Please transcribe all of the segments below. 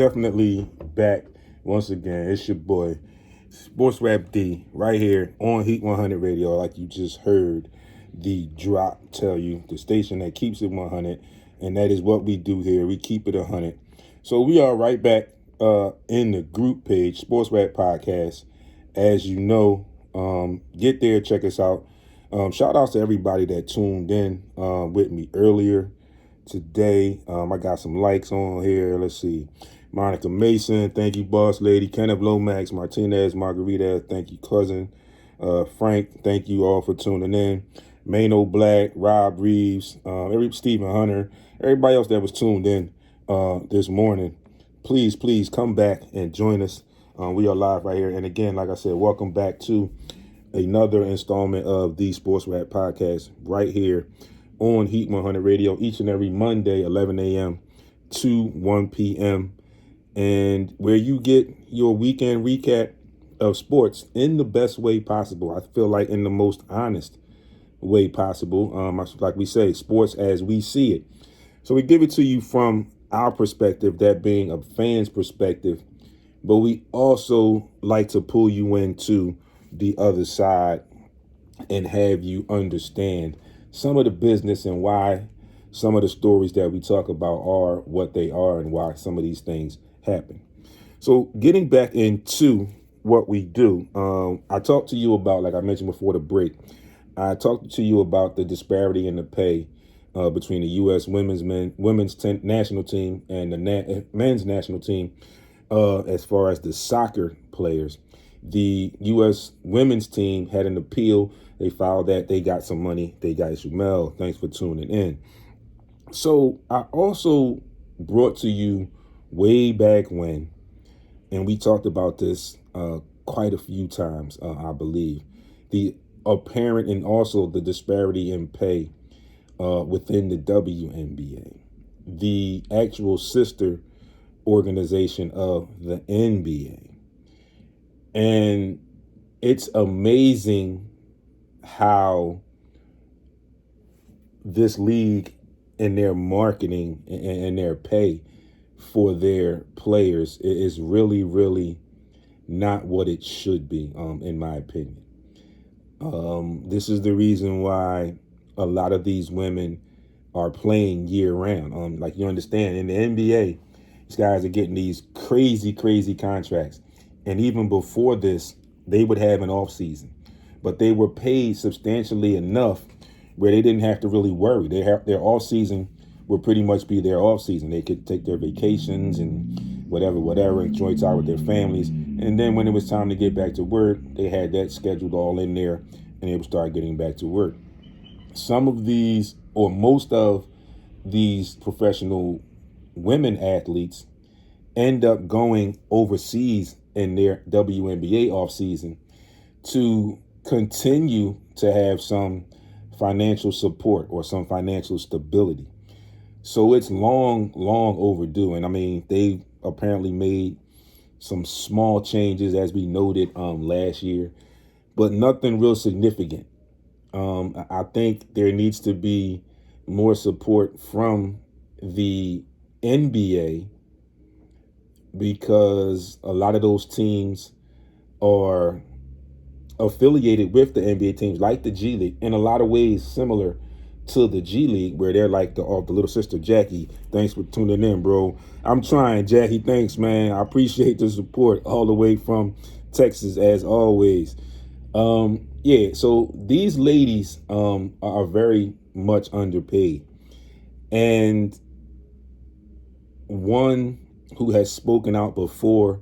definitely back once again. It's your boy, SportsRap D, right here on Heat 100 Radio, like you just heard the drop tell you, the station that keeps it 100, and that is what we do here. We keep it 100. So we are right back in the group page, SportsRap Podcast. As you know, get there, check us out. Shout outs to everybody that tuned in with me earlier today. I got some likes on here. Let's see. Monica Mason, thank you, boss lady. Kenneth Lomax, Martinez, Margarita, thank you, cousin. Frank, thank you all for tuning in. Mano Black, Rob Reeves, Stephen Hunter, everybody else that was tuned in this morning. Please come back and join us. We are live right here. And again, like I said, welcome back to another installment of the SportsRap Podcast right here on Heat 100 Radio each and every Monday, 11 a.m. to 1 p.m. and where you get your weekend recap of sports in the best way possible. I feel like in the most honest way possible. Like we say, sports as we see it. So we give it to you from our perspective, that being a fan's perspective, but we also like to pull you into the other side and have you understand some of the business and why some of the stories that we talk about are what they are and why some of these things happen. So getting back into what we do, I talked to you about, like I mentioned before the break, I talked to you about the disparity in the pay between the U.S. women's national team and the men's national team as far as the soccer players. The U.S. women's team had an appeal. They filed that. They got some money. They got Shumel. Thanks for tuning in. So I also brought to you way back when, and we talked about this quite a few times, I believe, the apparent and also the disparity in pay within the WNBA, the actual sister organization of the NBA. And it's amazing how this league and their marketing and their pay for their players is really, really not what it should be, in my opinion. This is the reason why a lot of these women are playing year round. Like you understand, in the NBA, these guys are getting these crazy, crazy contracts. And even before this, they would have an off season, but they were paid substantially enough where they didn't have to really worry. Their off season would pretty much be their off season. They could take their vacations and whatever, enjoy time with their families. And then when it was time to get back to work, they had that scheduled all in there and they would start getting back to work. Some of these, or most of these professional women athletes end up going overseas in their WNBA offseason to continue to have some financial support or some financial stability. So it's long overdue. And I mean, they apparently made some small changes, as we noted last year, but nothing real significant. I think there needs to be more support from the NBA, because a lot of those teams are affiliated with the NBA teams, like the G League, in a lot of ways similar to the G League, where they're like the little sister. Jackie, thanks for tuning in, bro. I'm trying, Jackie. Thanks, man. I appreciate the support all the way from Texas, as always. So these ladies are very much underpaid. And one who has spoken out before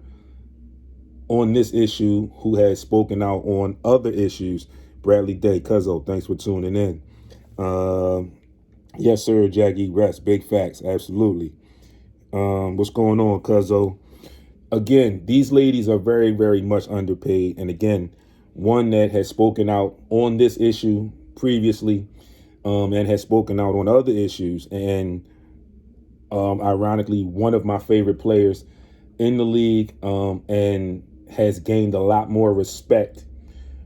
on this issue, who has spoken out on other issues, Bradley Day. Cuzzo, thanks for tuning in. Yes, sir, Jackie. Rest. Big facts. Absolutely. What's going on, Cuzzo? Again, these ladies are very, very much underpaid. And again, one that has spoken out on this issue previously, and has spoken out on other issues. And ironically, one of my favorite players in the league, and has gained a lot more respect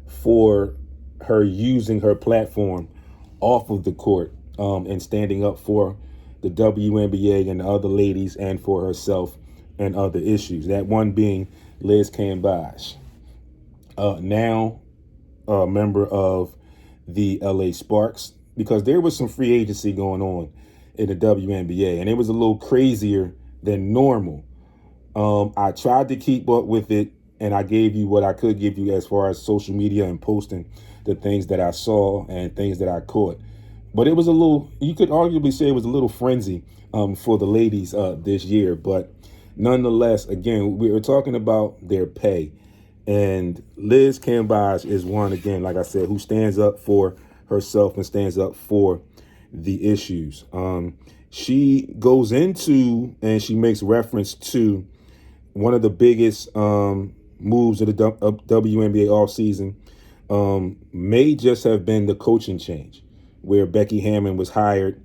for her using her platform off of the court, and standing up for the WNBA and the other ladies and for herself and other issues. That one being Liz Cambage, now a member of the LA Sparks, because there was some free agency going on in the WNBA, and it was a little crazier than normal. I tried to keep up with it, and I gave you what I could give you as far as social media and posting the things that I saw and things that I caught. But it was a little, you could arguably say it was a little frenzy for the ladies this year. But nonetheless, again, we were talking about their pay. And Liz Cambage is one, again, like I said, who stands up for herself and stands up for the issues. She goes into and she makes reference to one of the biggest moves of the WNBA offseason may just have been the coaching change, where Becky Hammon was hired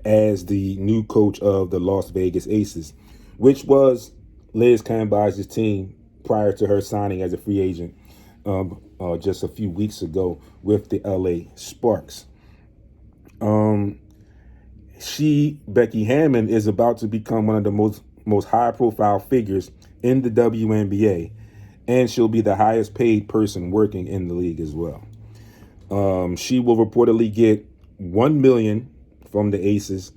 as the new coach of the Las Vegas Aces, which was Liz Cambage's team prior to her signing as a free agent just a few weeks ago with the LA Sparks. Becky Hammon, is about to become one of the most high-profile figures in the WNBA, and she'll be the highest paid person working in the league as well. She will reportedly get $1 million from the Aces,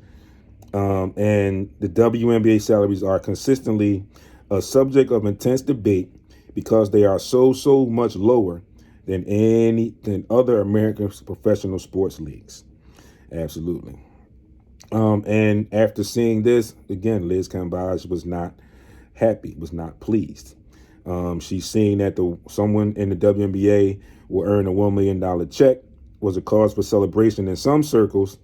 and the WNBA salaries are consistently a subject of intense debate because they are so much lower than other American professional sports leagues. Absolutely. And after seeing this, again, Liz Cambage was not happy, was not pleased. She's seeing that someone in the WNBA will earn a $1 million check was a cause for celebration in some circles,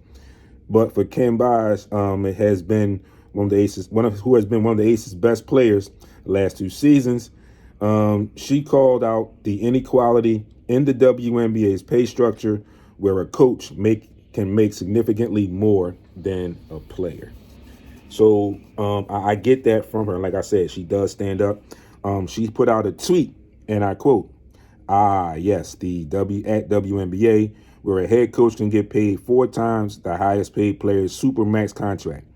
but for Cambage, it has been one of the Aces, who has been one of the Aces' best players the last 2 seasons. She called out the inequality in the WNBA's pay structure, where a coach can make significantly more than a player. So I get that from her. Like I said, she does stand up. She put out a tweet, and I quote, yes, the at WNBA, where a head coach can get paid 4 times the highest paid player's supermax contract.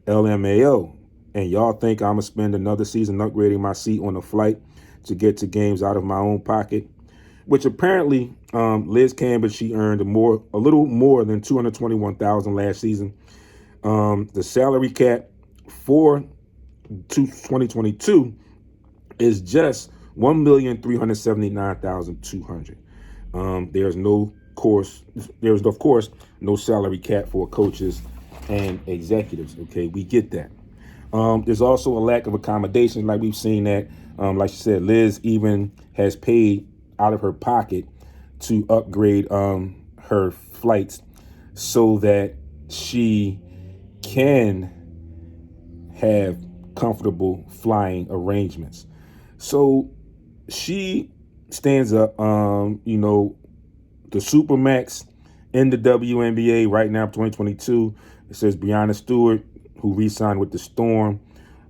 LMAO. And y'all think I'm going to spend another season upgrading my seat on a flight to get to games out of my own pocket? Which apparently Liz Cambage, she earned a little more than $221,000 last season. The salary cap for 2022 is just $1,379,200. There's of course no salary cap for coaches and executives. Okay, we get that. There's also a lack of accommodation, like we've seen that. Like she said, Liz even has paid out of her pocket to upgrade her flights so that she can have comfortable flying arrangements. So she stands up, the Supermax in the WNBA right now, 2022. It says Breanna Stewart, who re-signed with the Storm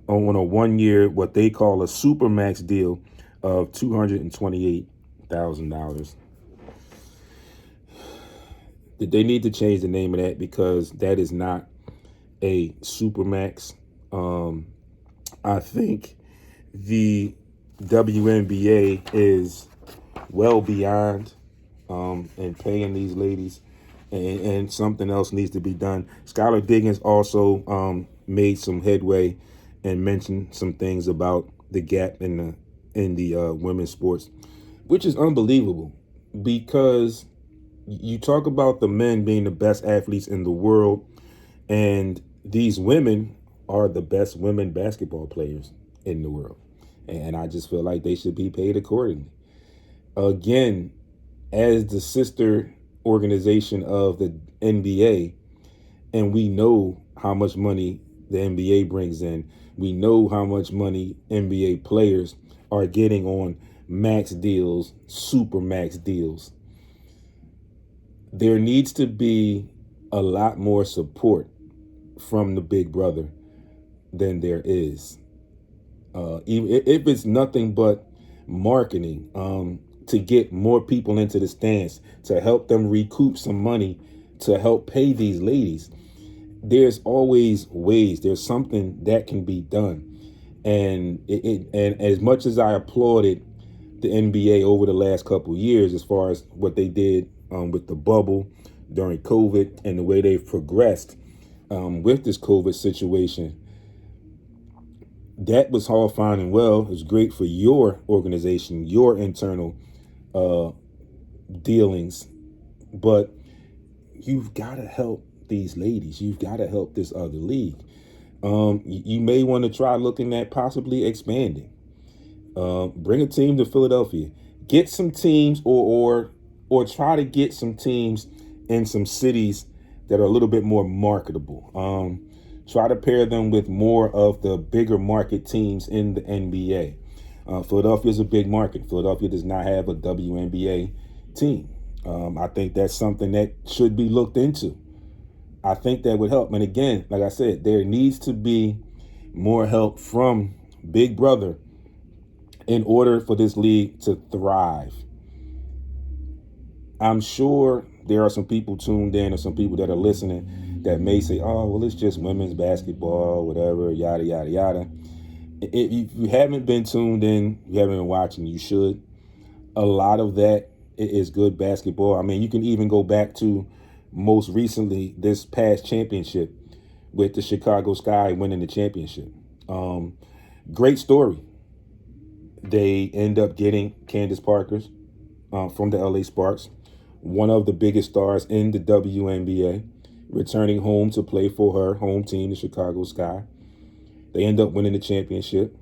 on a 1-year, what they call a Supermax deal of $228,000. They need to change the name of that, because that is not a Supermax. I think the WNBA is well beyond in paying these ladies, and something else needs to be done. Skylar Diggins also made some headway and mentioned some things about the gap in the women's sports, which is unbelievable, because you talk about the men being the best athletes in the world, and these women are the best women basketball players in the world. And I just feel like they should be paid accordingly. Again, as the sister organization of the NBA, and we know how much money the NBA brings in. We know how much money NBA players are getting on max deals, super max deals. There needs to be a lot more support from the big brother than there is. Even if it's nothing but marketing, to get more people into the stands, to help them recoup some money, to help pay these ladies. there's always ways. There's something that can be done. And and as much as I applauded the NBA over the last couple of years as far as what they did with the bubble during COVID and the way they've progressed with this COVID situation, that was all fine and well. It was great for your organization, your internal dealings, but you've got to help these ladies. You've got to help this other league. You may want to try looking at possibly expanding. Bring a team to Philadelphia. Get some teams, or try to get some teams in some cities that are a little bit more marketable. Try to pair them with more of the bigger market teams in the NBA. Philadelphia is a big market. Philadelphia does not have a WNBA team. I think that's something that should be looked into. I think that would help. And again, like I said, there needs to be more help from Big Brother in order for this league to thrive. I'm sure there are some people tuned in or some people that are listening that may say, oh, well, it's just women's basketball, whatever, yada, yada, yada. If you haven't been tuned in, you haven't been watching, you should. A lot of that is good basketball. I mean, you can even go back to most recently this past championship with the Chicago Sky winning the championship. Great story. They end up getting Candace Parker's from the LA Sparks, one of the biggest stars in the WNBA, returning home to play for her home team, the Chicago Sky. They end up winning the championship.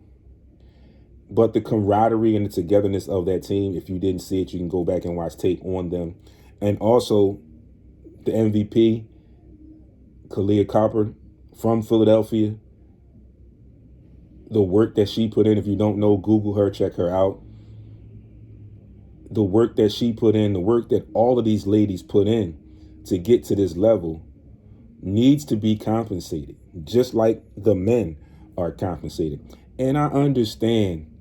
But the camaraderie and the togetherness of that team, if you didn't see it, you can go back and watch tape on them. And also the MVP, Kalia Copper from Philadelphia. The work that she put in, if you don't know, Google her, check her out. The work that she put in, the work that all of these ladies put in to get to this level needs to be compensated, just like the men are compensated. And I understand,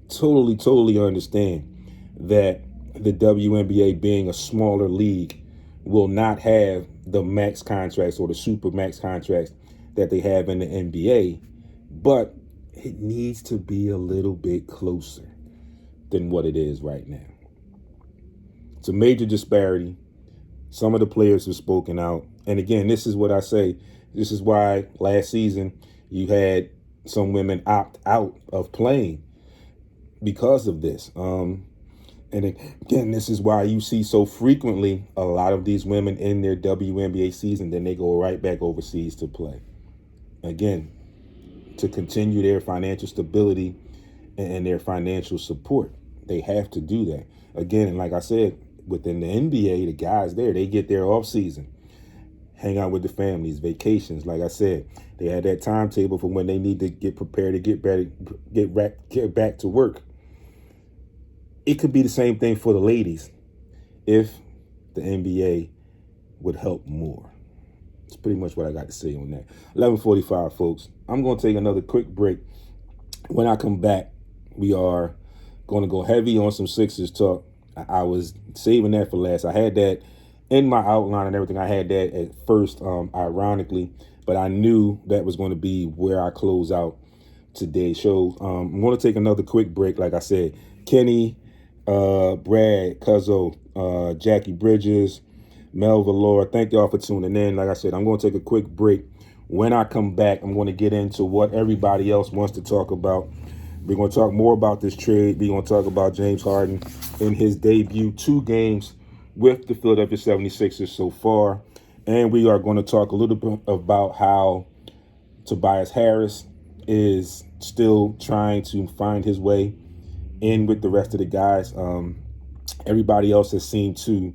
totally understand that the WNBA being a smaller league will not have the max contracts or the super max contracts that they have in the NBA, but it needs to be a little bit closer than what it is right now. It's a major disparity. Some of the players have spoken out. And again, this is what I say. This is why last season you had some women opt out of playing because of this. And again, this is why you see so frequently a lot of these women in their WNBA season, then they go right back overseas to play. Again, to continue their financial stability and their financial support. They have to do that. Again, and like I said, within the NBA, the guys there, they get their off season, hang out with the families, vacations. Like I said, they had that timetable for when they need to get prepared to get back to work. It could be the same thing for the ladies if the NBA would help more. That's pretty much what I got to say on that. 11:45, folks. I'm going to take another quick break. When I come back, we are going to go heavy on some Sixers talk. I was saving that for last. I had that in my outline and everything. I had that at first, ironically, but I knew that was going to be where I close out today's show. I'm going to take another quick break. Like I said, Kenny, Brad, Cuzzo, Jackie Bridges, Mel Valor, thank y'all for tuning in. Like I said, I'm going to take a quick break. When I come back, I'm going to get into what everybody else wants to talk about. We're going to talk more about this trade. We're going to talk about James Harden in his debut 2 games with the Philadelphia 76ers so far. And we are going to talk a little bit about how Tobias Harris is still trying to find his way in with the rest of the guys. Everybody else has seemed to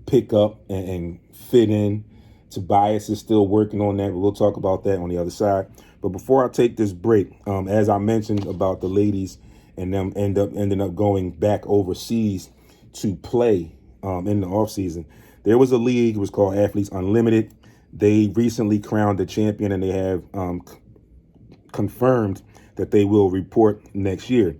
pick up and fit in. Tobias is still working on that, but we'll talk about that on the other side. But before I take this break, as I mentioned about the ladies and them ending up going back overseas to play in the offseason, there was a league. It was called Athletes Unlimited. They recently crowned the champion, and they have confirmed that they will report next year.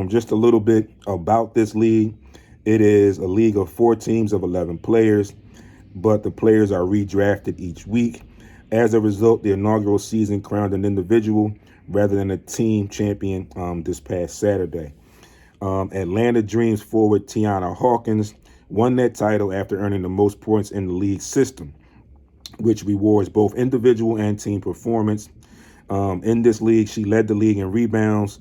Just a little bit about this league. It is a league of 4 teams of 11 players, but the players are redrafted each week. As a result, the inaugural season crowned an individual rather than a team champion this past Saturday. Atlanta Dreams forward Tiana Hawkins won that title after earning the most points in the league system, which rewards both individual and team performance. In this league, she led the league in rebounds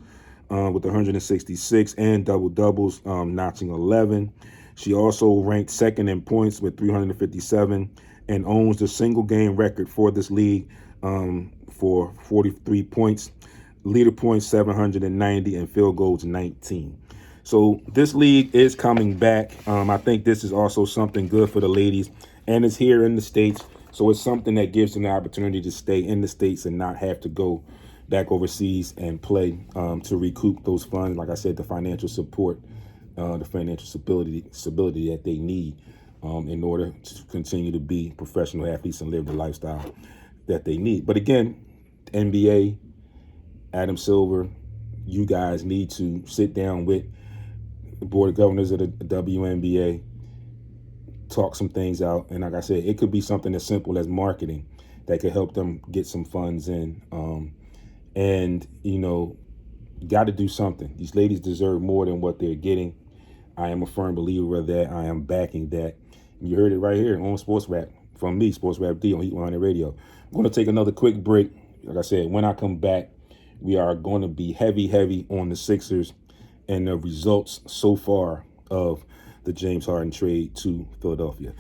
with 166 and double-doubles, notching 11. She also ranked second in points with 357 and owns the single-game record for this league for 43 points, leader points 790, and field goals 19. So this league is coming back. I think this is also something good for the ladies, and it's here in the States. So it's something that gives them the opportunity to stay in the States and not have to go back overseas and play to recoup those funds. Like I said, the financial support, the financial stability that they need in order to continue to be professional athletes and live the lifestyle that they need. But again, NBA, Adam Silver, you guys need to sit down with the board of governors of the WNBA, talk some things out. And like I said, it could be something as simple as marketing that could help them get some funds in. And, you know, got to do something. These ladies deserve more than what they're getting. I am a firm believer of that. I am backing that. You heard it right here on SportsRap from me, SportsRap D on Heat 100 Radio. I'm going to take another quick break. Like I said, when I come back, we are going to be heavy on the Sixers and the results so far of the James Harden trade to Philadelphia.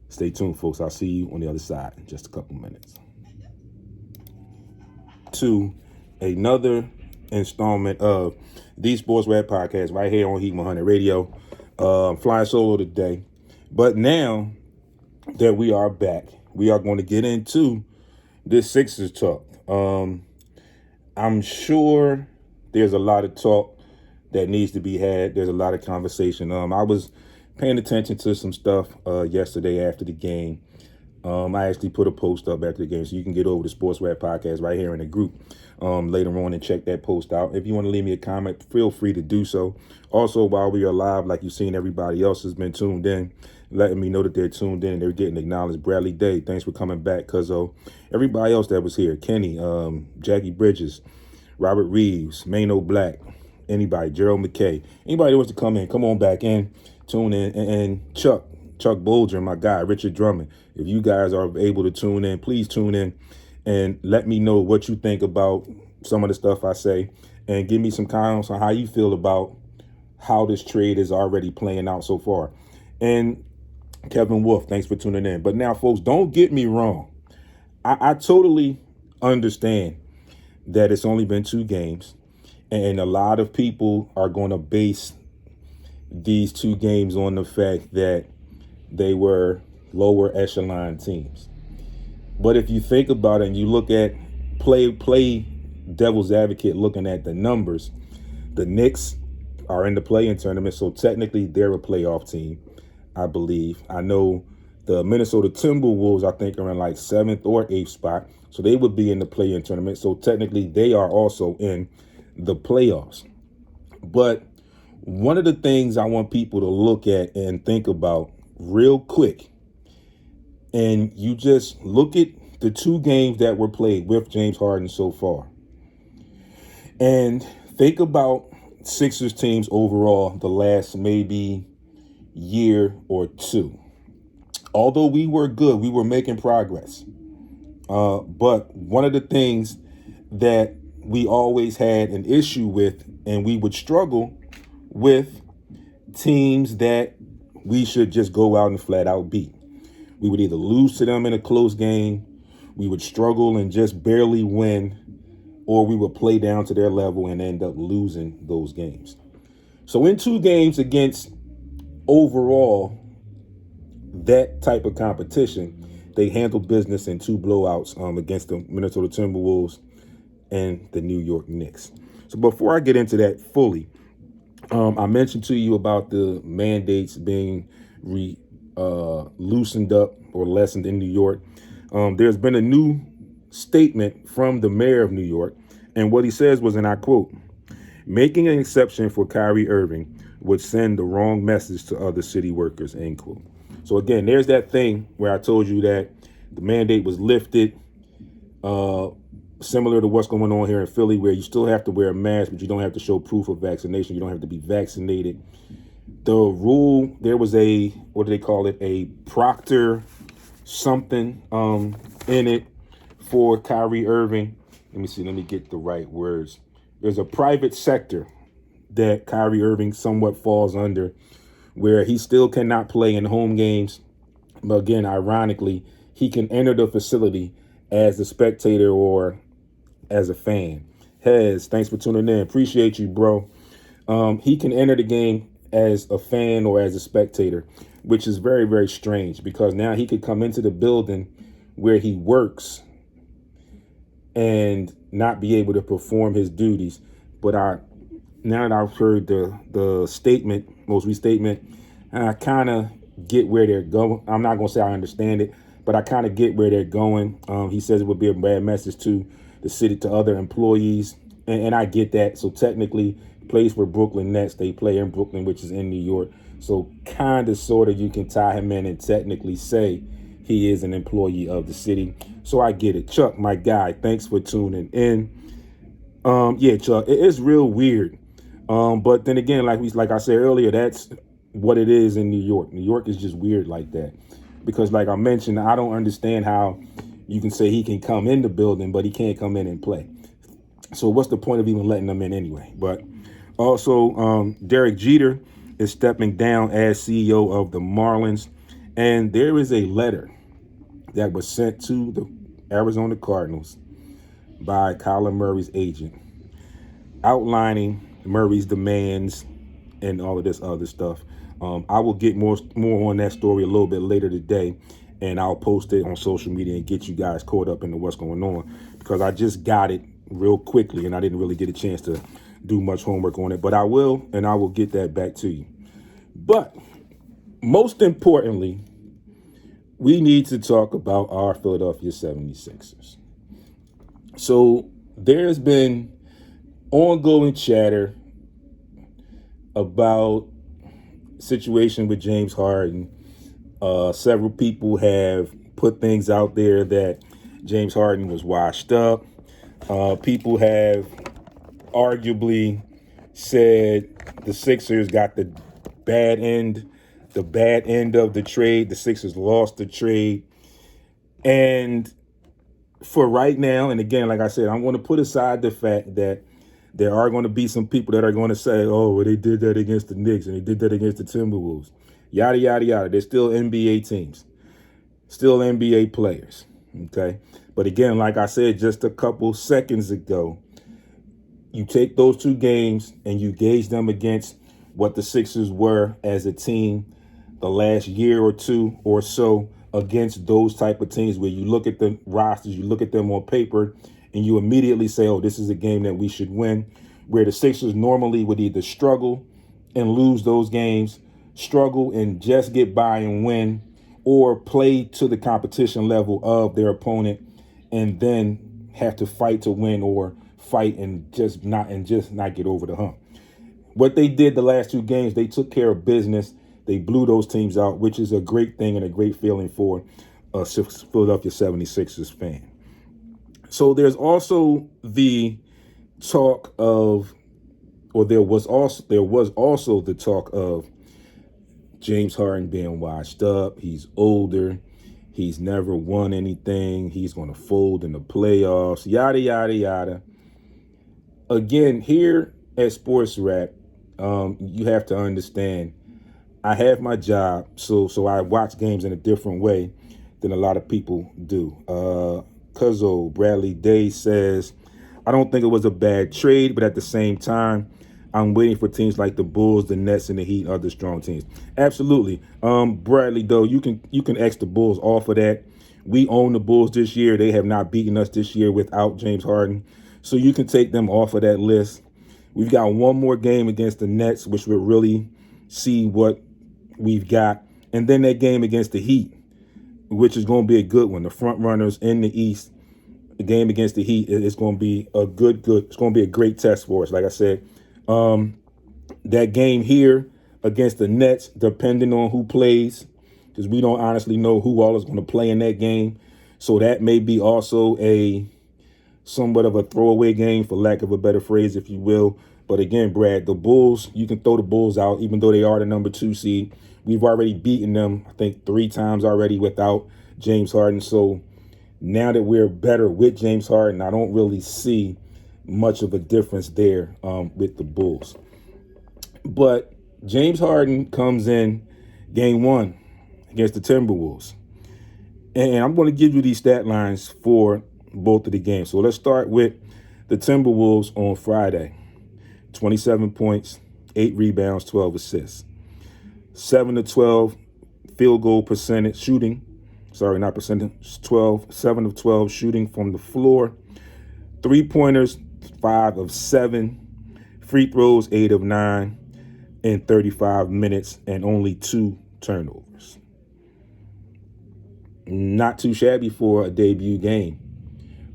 Stay tuned, folks. I'll see you on the other side in just a couple minutes. To another installment of the SportsRap podcast right here on Heat 100 Radio. Flying solo today. But now that we are back, we are going to get into this Sixers talk. I'm sure there's a lot of talk that needs to be had. There's a lot of conversation. I was paying attention to some stuff yesterday after the game. I actually put a post up after the game, so you can get over the SportsRap podcast right here in the group later on and check that post out. If you want to leave me a comment, feel free to do so. Also, while we are live, like you've seen, everybody else has been tuned in, letting me know that they're tuned in and they're getting acknowledged. Bradley Day, thanks for coming back, cuzzo. Everybody else that was here, Kenny, Jackie Bridges, Robert Reeves, Mano Black, anybody, Gerald McKay, anybody that wants to come in, come on back in, tune in, and Chuck Bolger, my guy, Richard Drummond. If you guys are able to tune in, please tune in and let me know what you think about some of the stuff I say and give me some comments on how you feel about how this trade is already playing out so far. And Kevin Wolf, thanks for tuning in. But now, folks, don't get me wrong. I totally understand that it's only been 2 games, and a lot of people are going to base these 2 games on the fact that they were lower echelon teams. But if you think about it and you look at play devil's advocate, looking at the numbers, the Knicks are in the play-in tournament, so technically they're a playoff team, I believe. I know the Minnesota Timberwolves, I think, are in like 7th or 8th spot, so they would be in the play-in tournament. So technically they are also in the playoffs. But one of the things I want people to look at and think about real quick, and you just look at the 2 games that were played with James Harden so far, and think about Sixers teams overall the last maybe year or 2. Although we were good, we were making progress. But one of the things that we always had an issue with, and we would struggle with teams that we should just go out and flat out beat. We would either lose to them in a close game, we would struggle and just barely win, or we would play down to their level and end up losing those games. So in 2 games against overall that type of competition, they handled business in 2 blowouts against the Minnesota Timberwolves and the New York Knicks. So before I get into that fully, I mentioned to you about the mandates being loosened up or lessened in New York. There's been a new statement from the mayor of New York, and what he says was, and I quote, "Making an exception for Kyrie Irving would send the wrong message to other city workers," end quote. So again, there's that thing where I told you that the mandate was lifted similar to what's going on here in Philly, where you still have to wear a mask, but you don't have to show proof of vaccination. You don't have to be vaccinated. The rule, there was a, what do they call it? A proctor something in it for Kyrie Irving. Let me see. Let me get the right words. There's a private sector that Kyrie Irving somewhat falls under, where he still cannot play in home games. But again, ironically, he can enter the facility as a spectator or as a fan. Hez, thanks for tuning in. Appreciate you, bro. He can enter the game as a fan or as a spectator, which is very, very strange, because now he could come into the building where he works and not be able to perform his duties. But now that I've heard the statement, most recent statement, I kind of get where they're going. I'm not going to say I understand it, but I kind of get where they're going. He says it would be a bad message to the city, to other employees, and I get that. So technically, plays for Brooklyn Nets. They play in Brooklyn, which is in New York. So kind of, sort of, you can tie him in and technically say he is an employee of the city. So I get it. Chuck, my guy, thanks for tuning in. Yeah, Chuck, it is real weird. But then again, like I said earlier, that's what it is in New York. New York is just weird like that. Because like I mentioned, I don't understand how you can say he can come in the building, but he can't come in and play. So what's the point of even letting them in anyway? But also, Derek Jeter is stepping down as CEO of the Marlins. And there is a letter that was sent to the Arizona Cardinals by Kyler Murray's agent, outlining Murray's demands and all of this other stuff. I will get more on that story a little bit later today, and I'll post it on social media and get you guys caught up into what's going on, because I just got it real quickly and I didn't really get a chance to do much homework on it. But I will, and I will get that back to you. But most importantly, we need to talk about our Philadelphia 76ers. So there's been ongoing chatter about situation with James Harden. Several people have put things out there that James Harden was washed up. People have arguably said the Sixers got the bad end of the trade. The Sixers lost the trade. And for right now, and again, like I said, I'm going to put aside the fact that there are going to be some people that are going to say, oh, well, they did that against the Knicks and they did that against the Timberwolves. Yada, yada, yada. They're still NBA teams, still NBA players. Okay. But again, like I said just a couple seconds ago, you take those two games and you gauge them against what the Sixers were as a team the last year or two or so against those type of teams, where you look at the rosters, you look at them on paper, and you immediately say, oh, this is a game that we should win, where the Sixers normally would either struggle and lose those games, struggle and just get by and win, or play to the competition level of their opponent and then have to fight to win, or fight and just not get over the hump. What they did the last two games, they took care of business. They blew those teams out, which is a great thing and a great feeling for a Philadelphia 76ers fan. So there's also the talk of, or there was also the talk of James Harden being washed up. He's older. He's never won anything. He's going to fold in the playoffs, yada, yada, yada. Again, here at SportsRap, you have to understand, I have my job, so I watch games in a different way than a lot of people do. Cuzzo Bradley Day says, I don't think it was a bad trade, but at the same time, I'm waiting for teams like the Bulls, the Nets, and the Heat, other strong teams. Absolutely. Bradley, though, you can X the Bulls off of that. We own the Bulls this year. They have not beaten us this year without James Harden. So you can take them off of that list. We've got one more game against the Nets, which will really see what we've got. And then that game against the Heat, which is going to be a good one. The front runners in the East, the game against the Heat is going to be a good. It's going to be a great test for us. Like I said, that game here against the Nets, depending on who plays, because we don't honestly know who all is going to play in that game. So that may be also a somewhat of a throwaway game, for lack of a better phrase, if you will. But again, Brad, the Bulls, you can throw the Bulls out, even though they are the number 2 seed. We've already beaten them, I think, 3 times already without James Harden. So now that we're better with James Harden, I don't really see much of a difference there with the Bulls. But James Harden comes in game 1 against the Timberwolves. And I'm going to give you these stat lines for both of the games. So let's start with the Timberwolves on Friday. 27 points, 8 rebounds, 12 assists. 7 of 12 field goal percentage shooting. Sorry, not percentage. 7 of 12 shooting from the floor. 3-pointers, 5 of 7. Free throws, 8 of 9 in 35 minutes and only 2 turnovers. Not too shabby for a debut game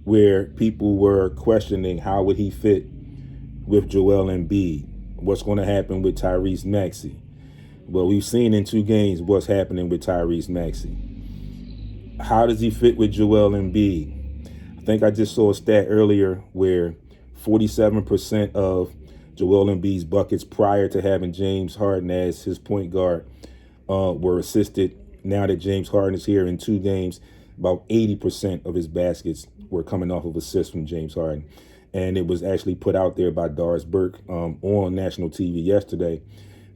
where people were questioning how would he fit with Joel Embiid. What's going to happen with Tyrese Maxey? Well, we've seen in 2 games what's happening with Tyrese Maxey. How does he fit with Joel Embiid? I think I just saw a stat earlier where 47% of Joel Embiid's buckets prior to having James Harden as his point guard were assisted. Now that James Harden is here in 2 games, about 80% of his baskets were coming off of assists from James Harden. And it was actually put out there by Doris Burke on national TV yesterday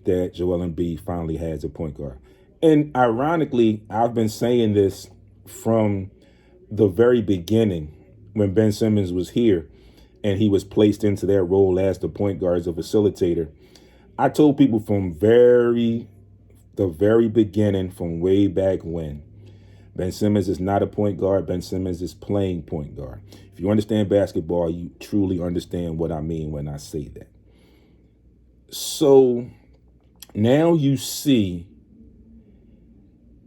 that Joel Embiid finally has a point guard. And ironically, I've been saying this from the very beginning when Ben Simmons was here and he was placed into that role as the point guard, as a facilitator. I told people from the very beginning, from way back when, Ben Simmons is not a point guard. Ben Simmons is playing point guard. If you understand basketball, you truly understand what I mean when I say that. So now you see,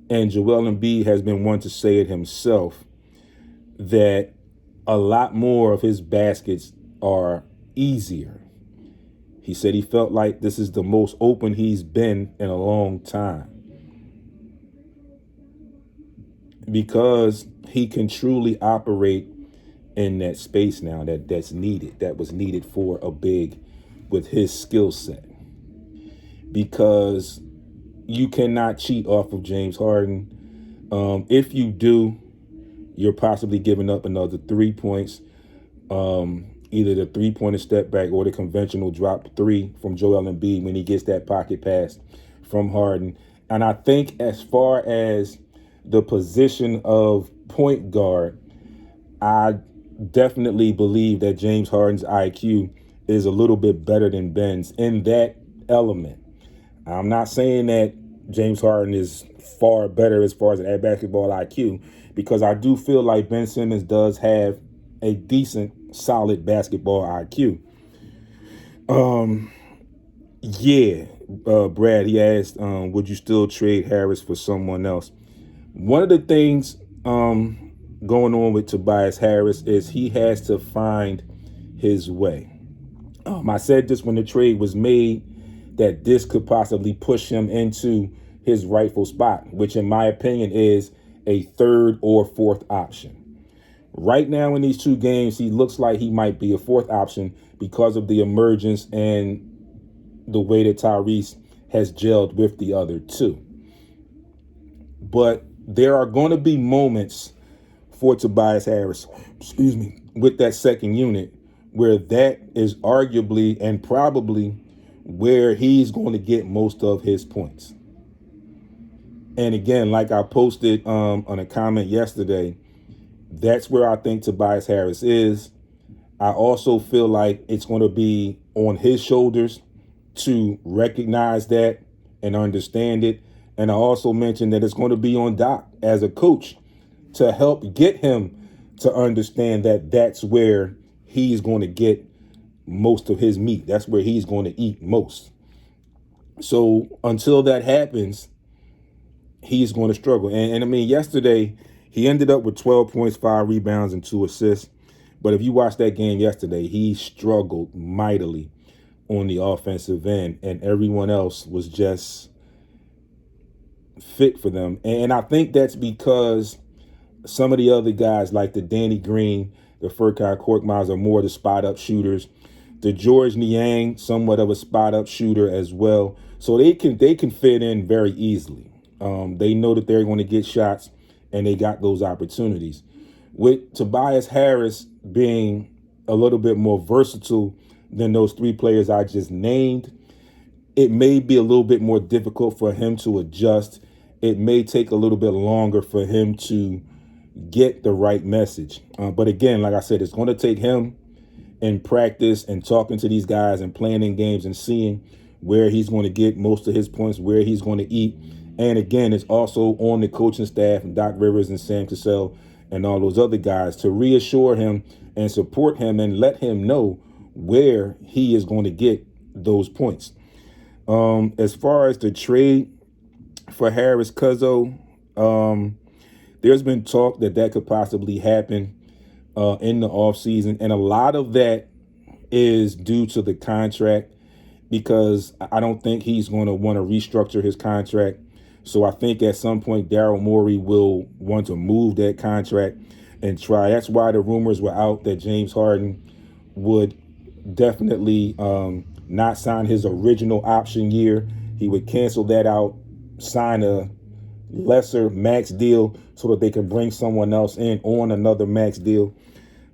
and Joel Embiid has been one to say it himself, that a lot more of his baskets are easier. He said he felt like this is the most open he's been in a long time, because he can truly operate in that space now that was needed for a big with his skill set. Because you cannot cheat off of James Harden. If you do, you're possibly giving up another 3 points, either the 3-pointer step back or the conventional drop 3 from Joel Embiid when he gets that pocket pass from Harden. And I think as far as the position of point guard, I definitely believe that James Harden's IQ is a little bit better than Ben's in that element. I'm not saying that James Harden is far better as far as an basketball IQ, because I do feel like Ben Simmons does have a decent, solid basketball IQ. Brad, he asked, would you still trade Harris for someone else? One of the things going on with Tobias Harris is he has to find his way. I said this when the trade was made, that this could possibly push him into his rightful spot, which in my opinion is a 3rd or 4th option. Right now in these 2 games, he looks like he might be a 4th option because of the emergence and the way that Tyrese has gelled with the other 2. But there are going to be moments for Tobias Harris, with that second unit, where that is arguably and probably where he's going to get most of his points. And again, like I posted on a comment yesterday, that's where I think Tobias Harris is. I also feel like it's going to be on his shoulders to recognize that and understand it. And I also mentioned that it's going to be on Doc as a coach to help get him to understand that that's where he's going to get most of his meat. That's where he's going to eat most. So until that happens, he's going to struggle. And I mean, yesterday, he ended up with 12 points, 5 rebounds, and 2 assists. But if you watched that game yesterday, he struggled mightily on the offensive end, and everyone else was just fit for them. And I think that's because Some of the other guys like the Danny Green, the Furkai Korkmaz are more the spot-up shooters. The George Niang, somewhat of a spot-up shooter as well. So they can fit in very easily. They know that they're going to get shots, and they got those opportunities. With Tobias Harris being a little bit more versatile than those three players I just named, it may be a little bit more difficult for him to adjust. It may take a little bit longer for him to get the right message. But again, like I said, it's going to take him in practice and talking to these guys and playing in games and seeing where he's going to get most of his points, where he's going to eat. And again, it's also on the coaching staff and Doc Rivers and Sam Cassell and all those other guys to reassure him and support him and let him know where he is going to get those points. As far as the trade for Harris Cuzzo, there's been talk that could possibly happen in the offseason. And a lot of that is due to the contract, because I don't think he's going to want to restructure his contract. So I think at some point Daryl Morey will want to move that contract and try. That's why the rumors were out that James Harden would definitely not sign his original option year. He would cancel that out, sign a lesser max deal so that they can bring someone else in on another max deal.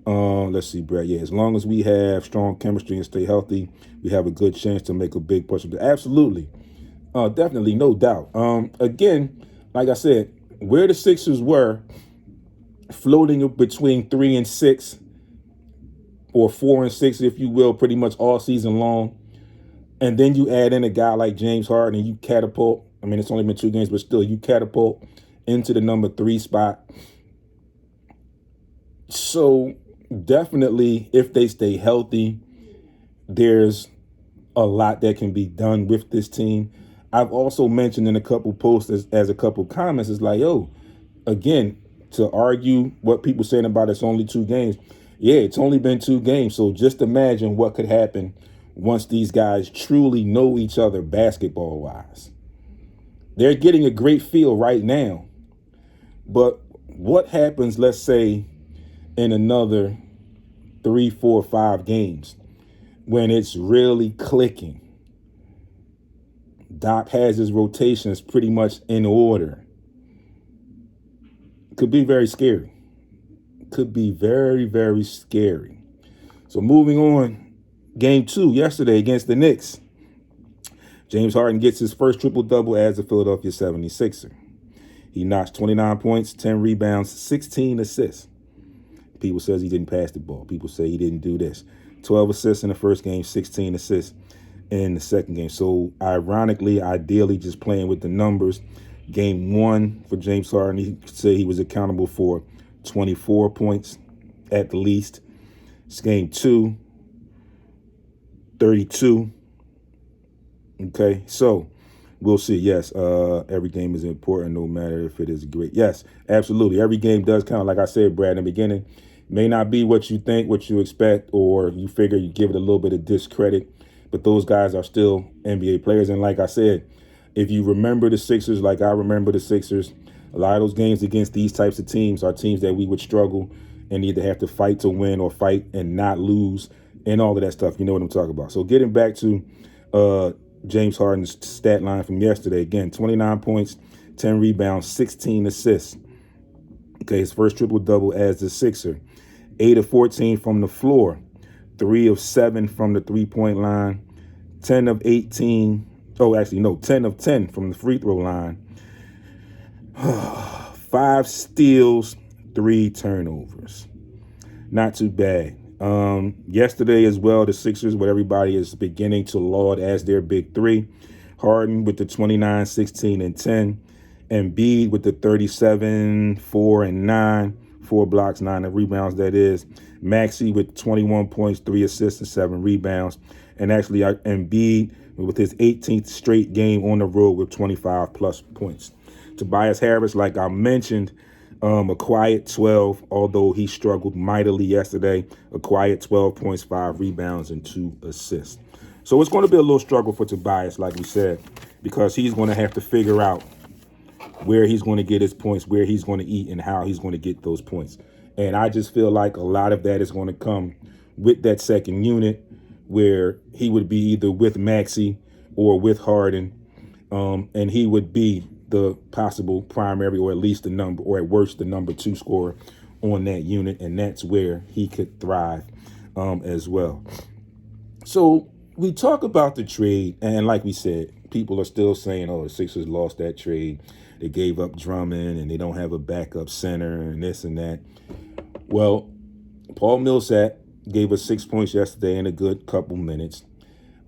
Let's see, Brad. Yeah, as long as we have strong chemistry and stay healthy, we have a good chance to make a big push. Absolutely. Definitely, no doubt. Again, like I said, where the Sixers were floating between 3 and 6 or 4 and 6, if you will, pretty much all season long. And then you add in a guy like James Harden and you catapult. I mean, it's only been 2 games, but still you catapult into the number 3 spot. So definitely, if they stay healthy, there's a lot that can be done with this team. I've also mentioned in a couple posts as a couple comments, it's like, yo, again, to argue what people saying about it's only 2 games. Yeah, it's only been 2 games. So just imagine what could happen once these guys truly know each other basketball wise. They're getting a great feel right now. But what happens, let's say, in another 3, 4, 5 games when it's really clicking? Doc has his rotations pretty much in order. Could be very scary. Could be very, very scary. So moving on, game 2 yesterday against the Knicks. James Harden gets his first triple-double as a Philadelphia 76er. He notched 29 points, 10 rebounds, 16 assists. People says he didn't pass the ball. People say he didn't do this. 12 assists in the first game, 16 assists in the second game. So ironically, ideally, just playing with the numbers. Game 1 for James Harden, he could say he was accountable for 24 points at the least. It's game 2, 32. Okay, so we'll see. Yes, every game is important, no matter if it is great. Yes, absolutely. Every game does count. Like I said, Brad, in the beginning, may not be what you think, what you expect, or you figure you give it a little bit of discredit. But those guys are still NBA players. And like I said, if you remember the Sixers like I remember the Sixers, a lot of those games against these types of teams are teams that we would struggle and either have to fight to win or fight and not lose and all of that stuff. You know what I'm talking about. So getting back to James Harden's stat line from yesterday, again, 29 points, 10 rebounds, 16 assists. Okay, his first triple-double as the Sixer. 8 of 14 from the floor, 3 of 7 from the three-point line, 10 of 18. Oh, actually, no, 10 of 10 from the free throw line. 5 steals, 3 turnovers. Not too bad. Yesterday as well, the Sixers, what everybody is beginning to laud as their big 3. Harden with the 29, 16, and 10. Embiid with the 37, 4, and 9. 4 blocks, 9 rebounds, that is. Maxey with 21 points, 3 assists, and 7 rebounds. And actually, Embiid with his 18th straight game on the road with 25-plus points. Tobias Harris, like I mentioned, a quiet 12, although he struggled mightily yesterday. A quiet 12 points, 5 rebounds, and 2 assists. So it's going to be a little struggle for Tobias, like we said, because he's going to have to figure out where he's going to get his points, where he's going to eat, and how he's going to get those points. And I just feel like a lot of that is going to come with that second unit, where he would be either with Maxey or with Harden, and he would be the possible primary, or at least the number, or at worst the number 2 scorer on that unit, and that's where he could thrive as well. So we talk about the trade, and like we said, people are still saying, oh, the Sixers lost that trade. They gave up Drummond, and they don't have a backup center, and this and that. Well, Paul Millsap gave us 6 points yesterday in a good couple minutes.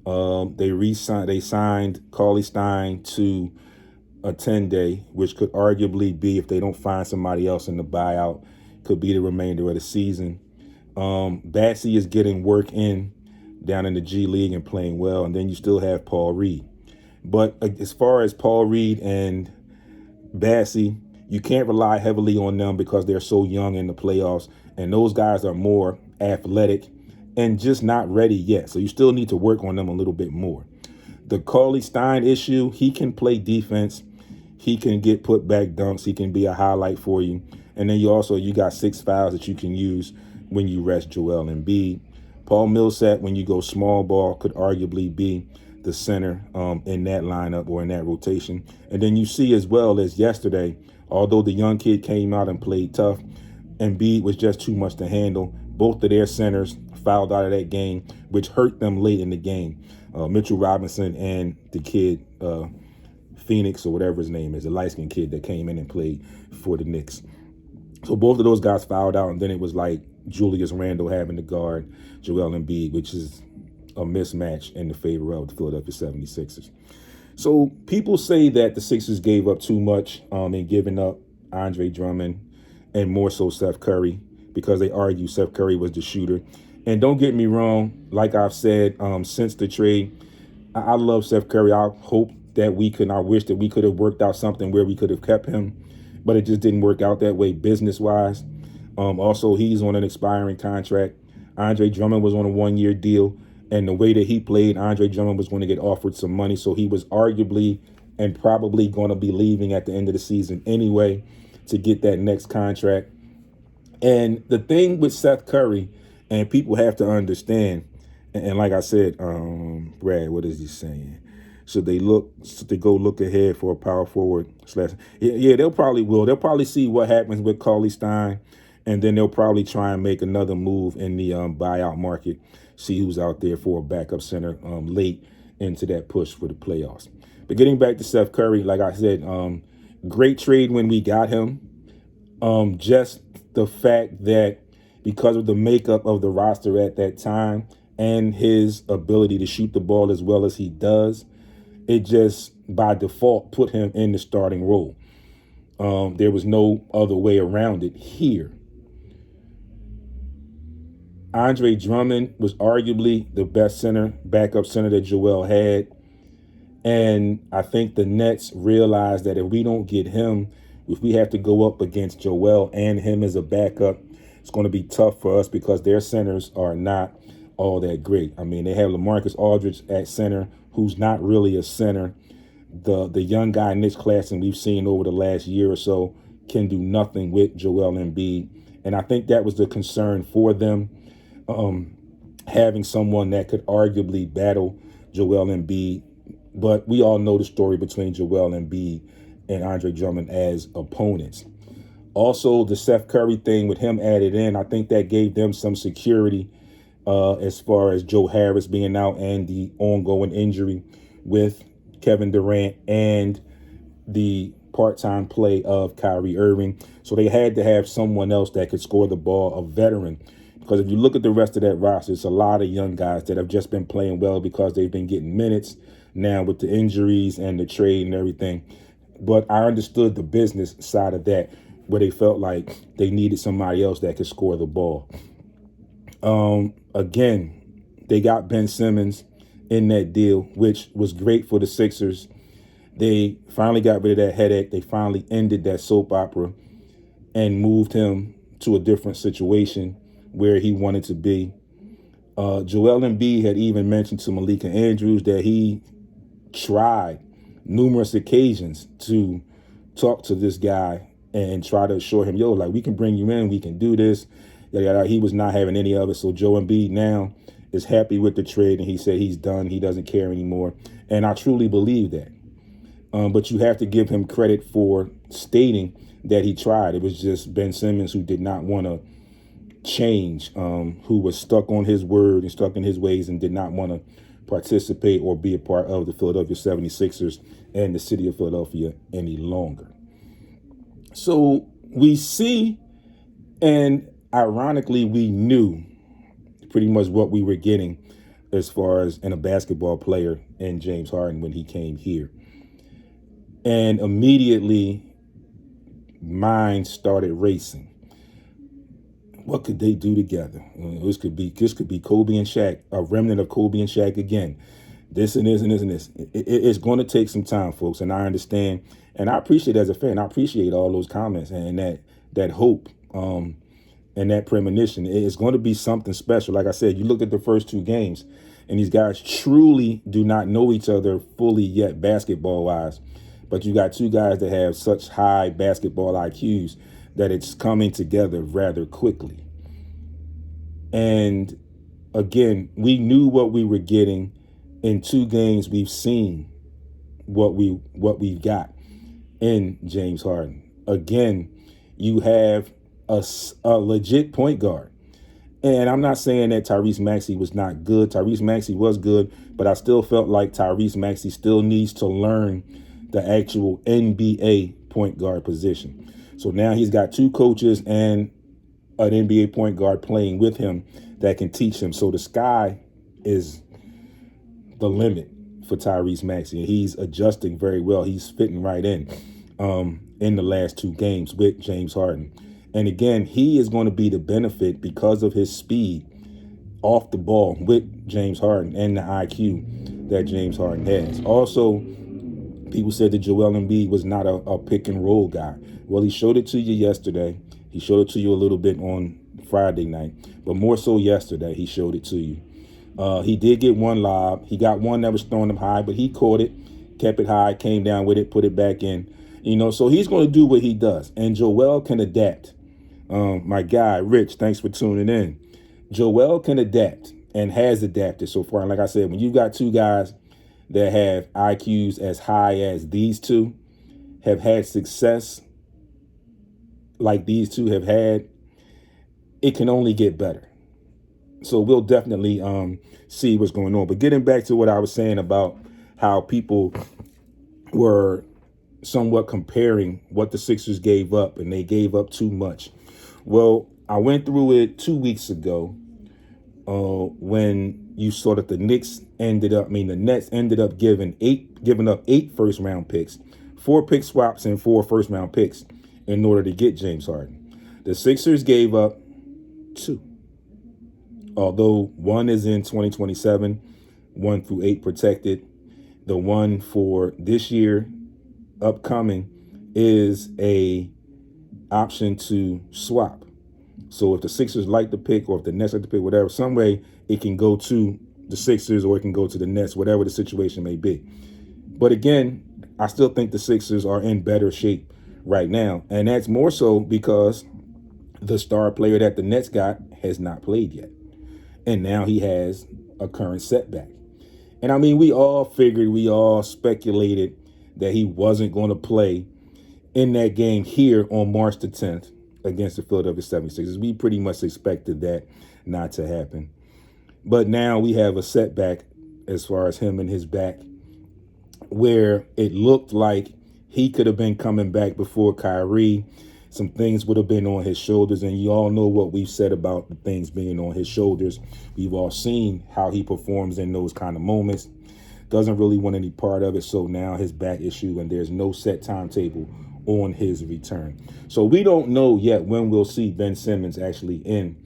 They signed Cauley-Stein to a 10-day, which could arguably be, if they don't find somebody else in the buyout, could be the remainder of the season. Bassey is getting work in down in the G League and playing well, and then you still have Paul Reed. But as far as Paul Reed and Bassey, you can't rely heavily on them because they're so young in the playoffs, and those guys are more athletic and just not ready yet. So you still need to work on them a little bit more. The Cauley-Stein issue, he can play defense. He can get put back dunks. He can be a highlight for you. And then you got 6 fouls that you can use when you rest Joel Embiid. Paul Millsap, when you go small ball, could arguably be the center in that lineup or in that rotation. And then you see as well as yesterday, although the young kid came out and played tough, Embiid was just too much to handle. Both of their centers fouled out of that game, which hurt them late in the game. Mitchell Robinson and the kid, Phoenix or whatever his name is, the light-skinned kid that came in and played for the Knicks. So both of those guys fouled out, and then it was like Julius Randle having to guard Joel Embiid, which is a mismatch in the favor of the Philadelphia 76ers. So people say that the Sixers gave up too much in giving up Andre Drummond and more so Seth Curry, because they argue Seth Curry was the shooter. And don't get me wrong, like I've said since the trade, I love Seth Curry. I hope that I wish that we could have worked out something where we could have kept him, but it just didn't work out that way business-wise. Also, he's on an expiring contract. Andre Drummond was on a 1-year deal, and the way that he played, Andre Drummond was going to get offered some money, so he was arguably and probably going to be leaving at the end of the season anyway to get that next contract. And the thing with Seth Curry, and people have to understand, and like I said, Brad, what is he saying? Should they go look ahead for a power forward / Yeah, they'll probably will. They'll probably see what happens with Cauley-Stein, and then they'll probably try and make another move in the buyout market, see who's out there for a backup center late into that push for the playoffs. But getting back to Seth Curry, like I said, great trade when we got him. Just the fact that because of the makeup of the roster at that time and his ability to shoot the ball as well as he does, it just by default put him in the starting role. There was no other way around it here. Andre Drummond was arguably the best backup center that Joel had. And I think the Nets realized that if we don't get him, if we have to go up against Joel and him as a backup, it's going to be tough for us because their centers are not all that great. I mean, they have LaMarcus Aldridge at center, who's not really a center. The young guy in this class, and we've seen over the last year or so, can do nothing with Joel Embiid. And I think that was the concern for them, having someone that could arguably battle Joel Embiid. But we all know the story between Joel Embiid and Andre Drummond as opponents. Also, the Seth Curry thing with him added in, I think that gave them some security as far as Joe Harris being out and the ongoing injury with Kevin Durant and the part-time play of Kyrie Irving. So they had to have someone else that could score the ball, a veteran. Because if you look at the rest of that roster, it's a lot of young guys that have just been playing well because they've been getting minutes now with the injuries and the trade and everything. But I understood the business side of that, where they felt like they needed somebody else that could score the ball. Again, they got Ben Simmons in that deal, which was great for the Sixers. They finally got rid of that headache. They finally ended that soap opera and moved him to a different situation where he wanted to be. Joel Embiid had even mentioned to Malika Andrews that he tried numerous occasions to talk to this guy and try to assure him, yo, like, we can bring you in, we can do this. He was not having any of it. So Joe Embiid now is happy with the trade, and he said he's done. He doesn't care anymore. And I truly believe that. But you have to give him credit for stating that he tried. It was just Ben Simmons who did not want to change, who was stuck on his word and stuck in his ways and did not want to participate or be a part of the Philadelphia 76ers and the city of Philadelphia any longer. So we see, and ironically, we knew pretty much what we were getting as far as in a basketball player in James Harden when he came here. And immediately, mind started racing. What could they do together? This could be Kobe and Shaq, a remnant of Kobe and Shaq again. This and this and this and this. It's going to take some time, folks, and I understand. And I appreciate, as a fan, I appreciate all those comments and that hope and that premonition. It's going to be something special. Like I said, you looked at the first two games, and these guys truly do not know each other fully yet basketball-wise. But you got two guys that have such high basketball IQs that it's coming together rather quickly. And again, we knew what we were getting. In 2 games, we've seen what we've got in James Harden. Again, you have a legit point guard. And I'm not saying that Tyrese Maxey was not good. Tyrese Maxey was good, but I still felt like Tyrese Maxey still needs to learn the actual NBA point guard position. So now he's got 2 coaches and an NBA point guard playing with him that can teach him. So the sky is the limit for Tyrese Maxey. And he's adjusting very well. He's fitting right in the last 2 games with James Harden. And again, he is going to be the benefit because of his speed off the ball with James Harden and the IQ that James Harden has. Also, people said that Joel Embiid was not a pick and roll guy. Well, he showed it to you yesterday. He showed it to you a little bit on Friday night, but more so yesterday, he showed it to you. He did get 1 lob. He got one that was throwing him high, but he caught it, kept it high, came down with it, put it back in. So he's going to do what he does. And Joel can adapt. My guy, Rich, thanks for tuning in. Joel can adapt and has adapted so far. And like I said, when you've got 2 guys that have IQs as high as these 2, have had success like these 2 have had, it can only get better. So we'll definitely see what's going on. But getting back to what I was saying about how people were somewhat comparing what the Sixers gave up, and they gave up too much. Well, I went through it 2 weeks ago when you saw that the Nets ended up giving up 8 first-round picks, 4 pick swaps, and 4 first-round picks in order to get James Harden. The Sixers gave up 2. Although 1 is in 2027, 1 through 8 protected. The one for this year, upcoming, is a option to swap. So if the Sixers like the pick, or if the Nets like the pick, whatever, some way it can go to the Sixers or it can go to the Nets, whatever the situation may be. But again, I still think the Sixers are in better shape right now. And that's more so because the star player that the Nets got has not played yet. And now he has a current setback. And I mean, we all speculated that he wasn't going to play in that game here on March the 10th against the Philadelphia 76ers. We pretty much expected that not to happen. But now we have a setback as far as him and his back, where it looked like he could have been coming back before Kyrie. Some things would have been on his shoulders, and you all know what we've said about the things being on his shoulders. We've all seen how he performs in those kind of moments. Doesn't really want any part of it, so now his back issue, and there's no set timetable on his return. So we don't know yet when we'll see Ben Simmons actually in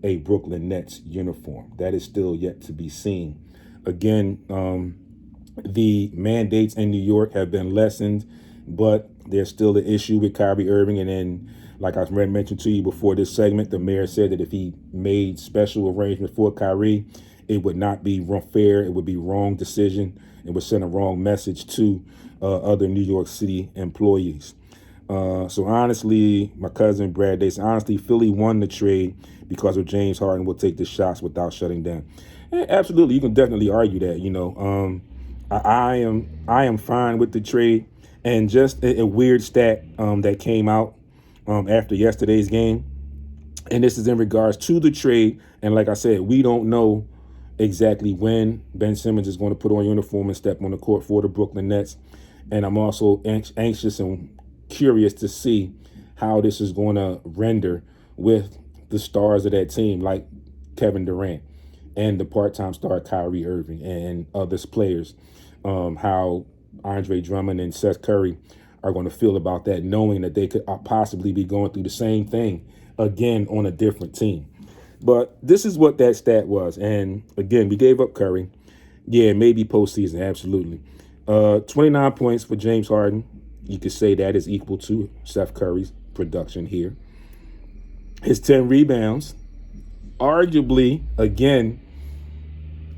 a Brooklyn Nets uniform. That is still yet to be seen. Again, the mandates in New York have been lessened, but there's still the issue with Kyrie Irving. And then, like I mentioned to you before this segment, the mayor said that if he made special arrangements for Kyrie, it would not be fair. It would be wrong decision. It would send a wrong message to other New York City employees. So honestly, my cousin Brad Dace, honestly, Philly won the trade because of James Harden will take the shots without shutting down. Absolutely, you can definitely argue that. I am fine with the trade, and just a weird stat that came out after yesterday's game, and this is in regards to the trade. And like I said, we don't know exactly when Ben Simmons is going to put on uniform and step on the court for the Brooklyn Nets. And I'm also anxious and curious to see how this is going to render with the stars of that team, like Kevin Durant and the part-time star Kyrie Irving and other players, how Andre Drummond and Seth Curry are going to feel about that, knowing that they could possibly be going through the same thing again on a different team. But this is what that stat was. And again, we gave up Curry. Yeah, maybe postseason, absolutely. 29 points for James Harden. You could say that is equal to Seth Curry's production here. His 10 rebounds, arguably, again,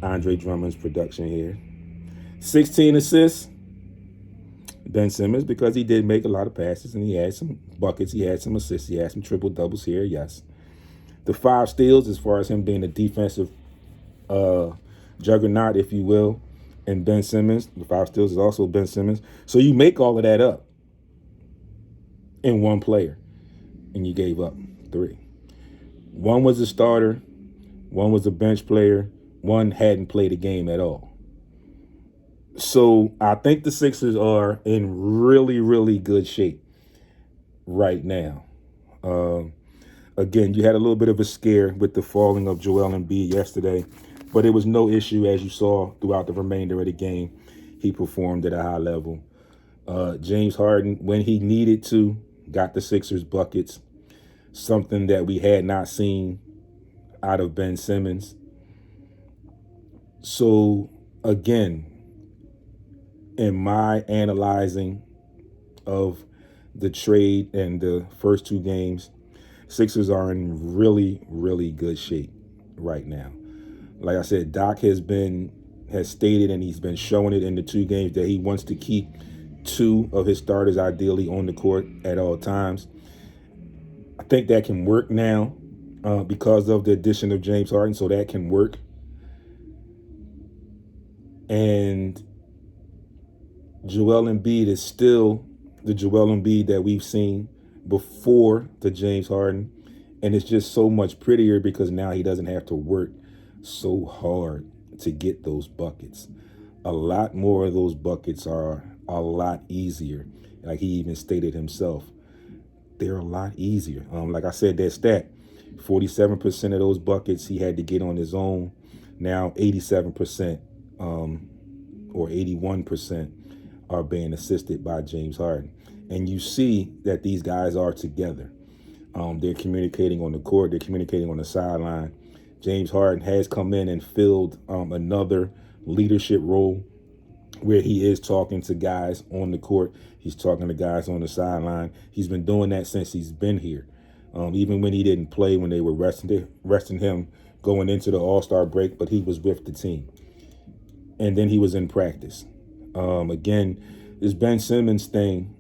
Andre Drummond's production here. 16 assists, Ben Simmons, because he did make a lot of passes and he had some buckets, he had some assists, he had some triple doubles here, yes. The 5 steals, as far as him being a defensive juggernaut, if you will, and Ben Simmons. The 5 steals is also Ben Simmons. So you make all of that up in one player, and you gave up 3. One was a starter, one was a bench player, one hadn't played a game at all. So I think the Sixers are in really, really good shape right now. Again, you had a little bit of a scare with the falling of Joel Embiid yesterday, but it was no issue, as you saw throughout the remainder of the game. He performed at a high level. James Harden, when he needed to, got the Sixers buckets, something that we had not seen out of Ben Simmons. So, again, in my analyzing of the trade and the first 2 games, Sixers are in really, really good shape right now. Like I said, Doc has stated, and he's been showing it in the 2 games, that he wants to keep 2 of his starters ideally on the court at all times. I think that can work now because of the addition of James Harden, so that can work. And Joel Embiid is still the Joel Embiid that we've seen before the James Harden. And it's just so much prettier because now he doesn't have to work so hard to get those buckets. A lot more of those buckets are a lot easier. Like he even stated himself, they're a lot easier. Like I said, that stat, 47% of those buckets he had to get on his own. Now 87% or 81% are being assisted by James Harden. And you see that these guys are together. They're communicating on the court. They're communicating on the sideline. James Harden has come in and filled another leadership role where he is talking to guys on the court. He's talking to guys on the sideline. He's been doing that since he's been here. Even when he didn't play, when they were resting him going into the All-Star break, but he was with the team. And then he was in practice. Again, this Ben Simmons thing,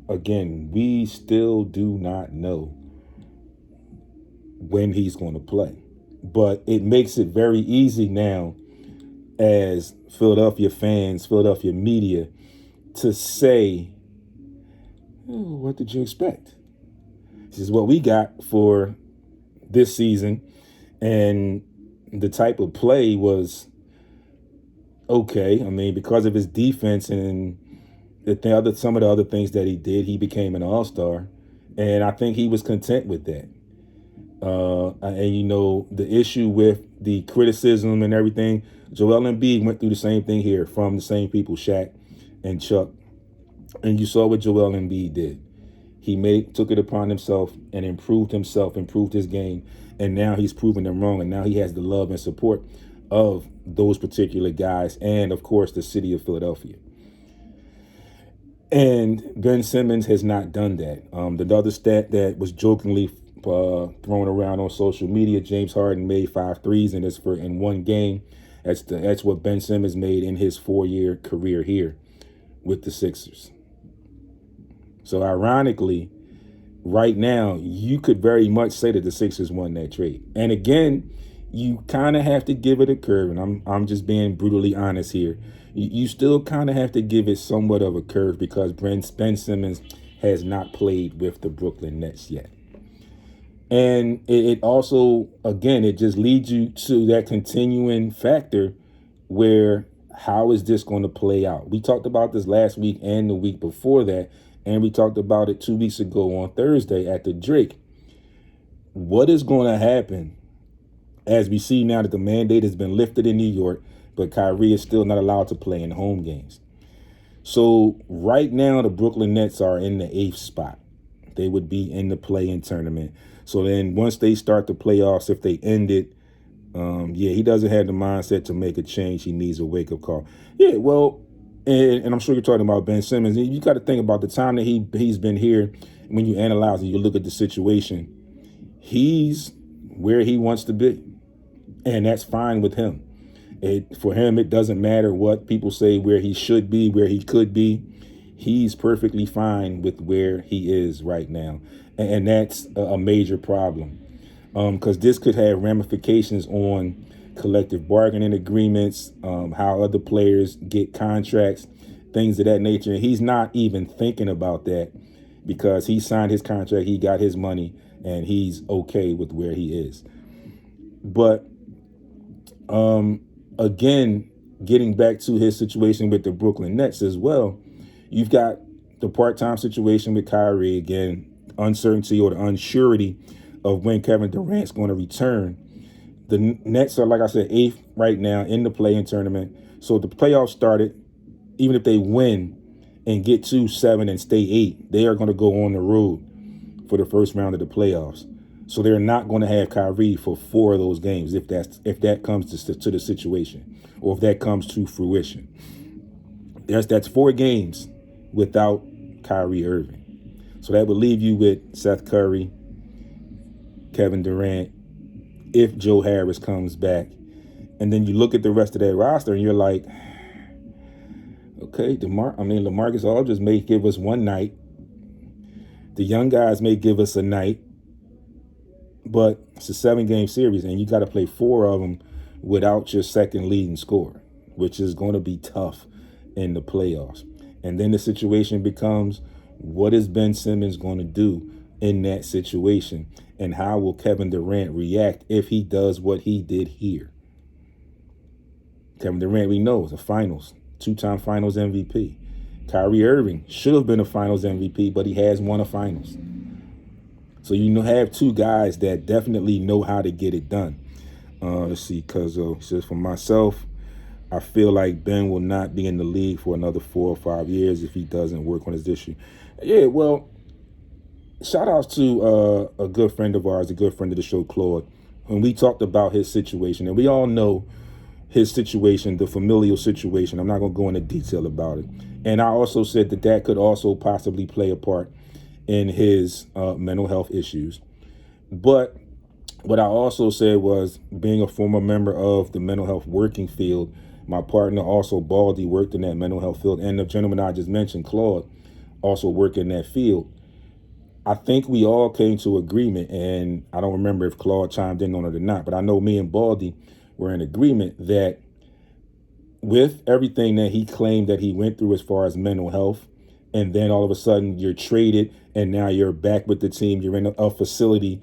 again, we still do not know when he's going to play. But it makes it very easy now as Philadelphia fans, Philadelphia media, to say, oh, what did you expect? This is what we got for this season. And the type of play was okay. I mean, because of his defense and some of the other things that he did, he became an all-star. And I think he was content with that. And, the issue with the criticism and everything, Joel Embiid went through the same thing here from the same people, Shaq and Chuck. And you saw what Joel Embiid did. He took it upon himself and improved his game. And now he's proven them wrong. And now he has the love and support of those particular guys and, of course, the city of Philadelphia. And Ben Simmons has not done that. The other stat that was jokingly thrown around on social media, James Harden made 5 threes in one game. That's what Ben Simmons made in his 4-year career here with the Sixers. So ironically, right now, you could very much say that the Sixers won that trade. And again, you kind of have to give it a curve, and I'm just being brutally honest here. You still kind of have to give it somewhat of a curve because Ben Simmons has not played with the Brooklyn Nets yet. And it also, again, it just leads you to that continuing factor where how is this going to play out? We talked about this last week and the week before that, and we talked about it 2 weeks ago on Thursday at the Drake. What is going to happen as we see now that the mandate has been lifted in New York, but Kyrie is still not allowed to play in home games? So right now, the Brooklyn Nets are in the 8th spot. They would be in the play-in tournament. So then once they start the playoffs, if they end it, he doesn't have the mindset to make a change. He needs a wake-up call. Yeah, well, and I'm sure you're talking about Ben Simmons. You got to think about the time that he's been here. When you analyze and you look at the situation, he's where he wants to be, and that's fine with him. For him, it doesn't matter what people say where he should be, where he could be. He's perfectly fine with where he is right now, and that's a major problem. Because this could have ramifications on collective bargaining agreements, how other players get contracts, things of that nature. And he's not even thinking about that because he signed his contract, he got his money, and he's okay with where he is. But again, getting back to his situation with the Brooklyn Nets as well, you've got the part-time situation with Kyrie, again, uncertainty or the unsurety of when Kevin Durant's going to return. The Nets are, like I said, 8th right now in the play-in tournament. So the playoffs started. Even if they win and get to 7 and stay 8, they are going to go on the road for the first round of the playoffs. So they're not going to have Kyrie for 4 of those games if that comes to the situation, or if that comes to fruition. That's 4 games without Kyrie Irving. So that would leave you with Seth Curry, Kevin Durant, if Joe Harris comes back. And then you look at the rest of that roster and you're like, okay, LaMarcus Aldridge may give us one night. The young guys may give us a night. But it's a 7-game series, and you got to play 4 of them without your second leading scorer, which is going to be tough in the playoffs. And then the situation becomes, what is Ben Simmons going to do in that situation? And how will Kevin Durant react if he does what he did here? Kevin Durant, we know, is a finals, 2-time finals MVP. Kyrie Irving should have been a finals MVP, but he has won a finals. So you have 2 guys that definitely know how to get it done. Let's see, Cuzzo says, for myself, I feel like Ben will not be in the league for another 4 or 5 years if he doesn't work on his issue. Yeah, well, shout outs to a good friend of ours, a good friend of the show, Claude. When we talked about his situation, and we all know his situation, the familial situation. I'm not going to go into detail about it. And I also said that could also possibly play a part in his mental health issues. But what I also said was, being a former member of the mental health working field, my partner also, Baldy, worked in that mental health field, and the gentleman I just mentioned, Claude, also worked in that field. I think we all came to agreement, and I don't remember if Claude chimed in on it or not, but I know me and Baldy were in agreement that with everything that he claimed that he went through as far as mental health, and then all of a sudden you're traded and now you're back with the team, you're in a facility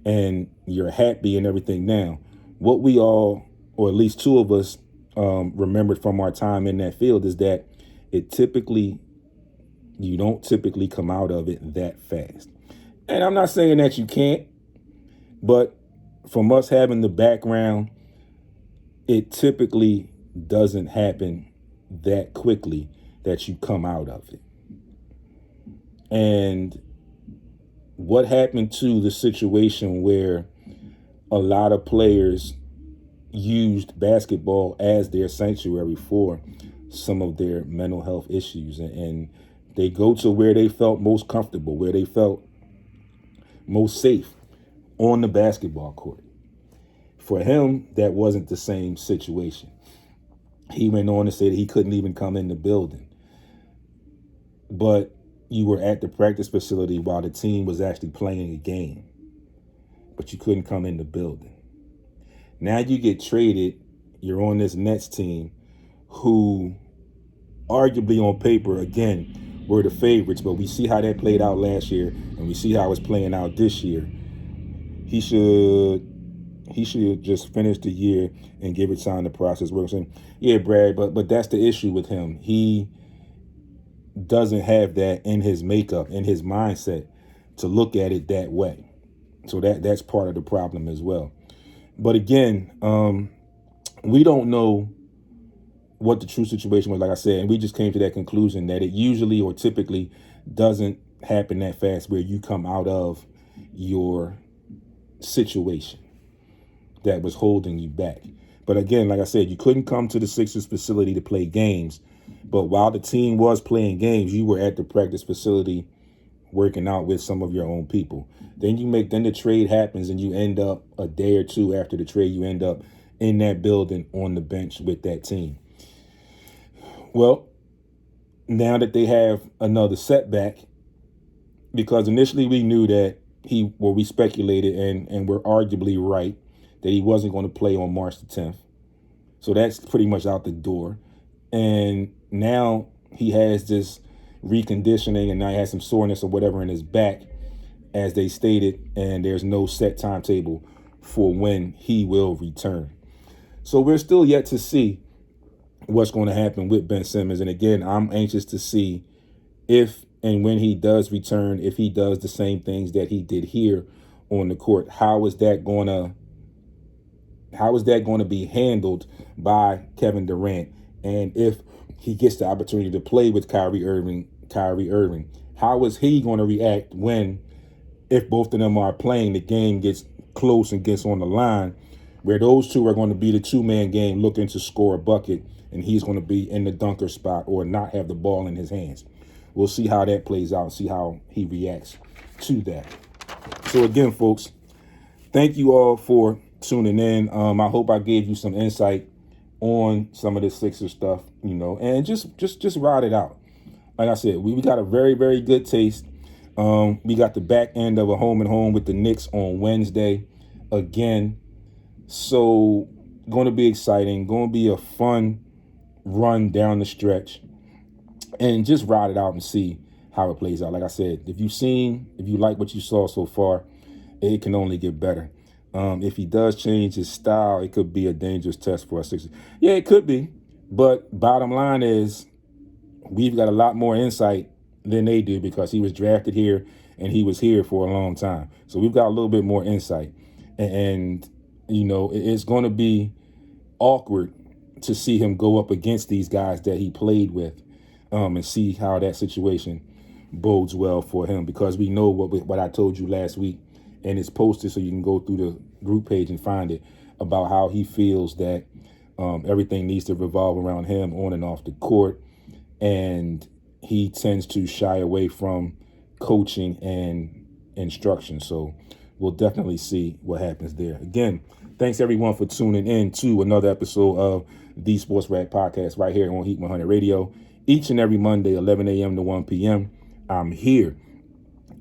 and you're happy and everything now. What we all, or at least 2 of us, remembered from our time in that field is that you don't typically come out of it that fast. And I'm not saying that you can't, but from us having the background, it typically doesn't happen that quickly that you come out of it. And what happened to the situation where a lot of players used basketball as their sanctuary for some of their mental health issues, and they go to where they felt most comfortable, where they felt most safe on the basketball court. For him, that wasn't the same situation. He went on to say that he couldn't even come in the building. But you were at the practice facility while the team was actually playing a game, but you couldn't come in the building. Now you get traded. You're on this Nets team who arguably on paper, again, were the favorites, but we see how that played out last year, and we see how it's playing out this year. He should just finish the year and give it time to process. We're saying, yeah, Brad, but that's the issue with him. He doesn't have that in his makeup, in his mindset, to look at it that way. So that's part of the problem as well. But again, we don't know what the true situation was, like I said, and we just came to that conclusion that it usually or typically doesn't happen that fast where you come out of your situation that was holding you back. But again, like I said, you couldn't come to the Sixers facility to play games. But while the team was playing games, you were at the practice facility working out with some of your own people. Then the trade happens and you end up a day or two after the trade, you end up in that building on the bench with that team. Well, now that they have another setback, because initially we knew that we speculated and we're arguably right that he wasn't going to play on March the 10th. So that's pretty much out the door. And now he has this reconditioning and now he has some soreness or whatever in his back, as they stated, and there's no set timetable for when he will return. So we're still yet to see what's going to happen with Ben Simmons. And again, I'm anxious to see if and when he does return, if he does the same things that he did here on the court. How is that going to be handled by Kevin Durant? And if he gets the opportunity to play with Kyrie Irving, how is he going to react if both of them are playing, the game gets close and gets on the line, where those two are going to be the two-man game looking to score a bucket, and he's going to be in the dunker spot or not have the ball in his hands. We'll see how that plays out, see how he reacts to that. So again, folks, thank you all for tuning in. I hope I gave you some insight on some of the Sixers stuff, and just ride it out. Like I said, we got a very, very good taste. We got the back end of a home and home with the Knicks on Wednesday again. So going to be exciting, going to be a fun run down the stretch, and just ride it out and see how it plays out. Like I said, if you like what you saw so far, it can only get better. If he does change his style, it could be a dangerous test for us Sixers. Yeah, it could be. But bottom line is, we've got a lot more insight than they do because he was drafted here and he was here for a long time. So we've got a little bit more insight. And it's going to be awkward to see him go up against these guys that he played with, and see how that situation bodes well for him, because we know what I told you last week, and it's posted so you can go through the group page and find it, about how he feels that everything needs to revolve around him on and off the court, and he tends to shy away from coaching and instruction. So we'll definitely see what happens there. Again, thanks everyone for tuning in to another episode of the SportsRap podcast right here on Heat 100 Radio. Each and every Monday, 11 a.m. to 1 p.m. I'm here.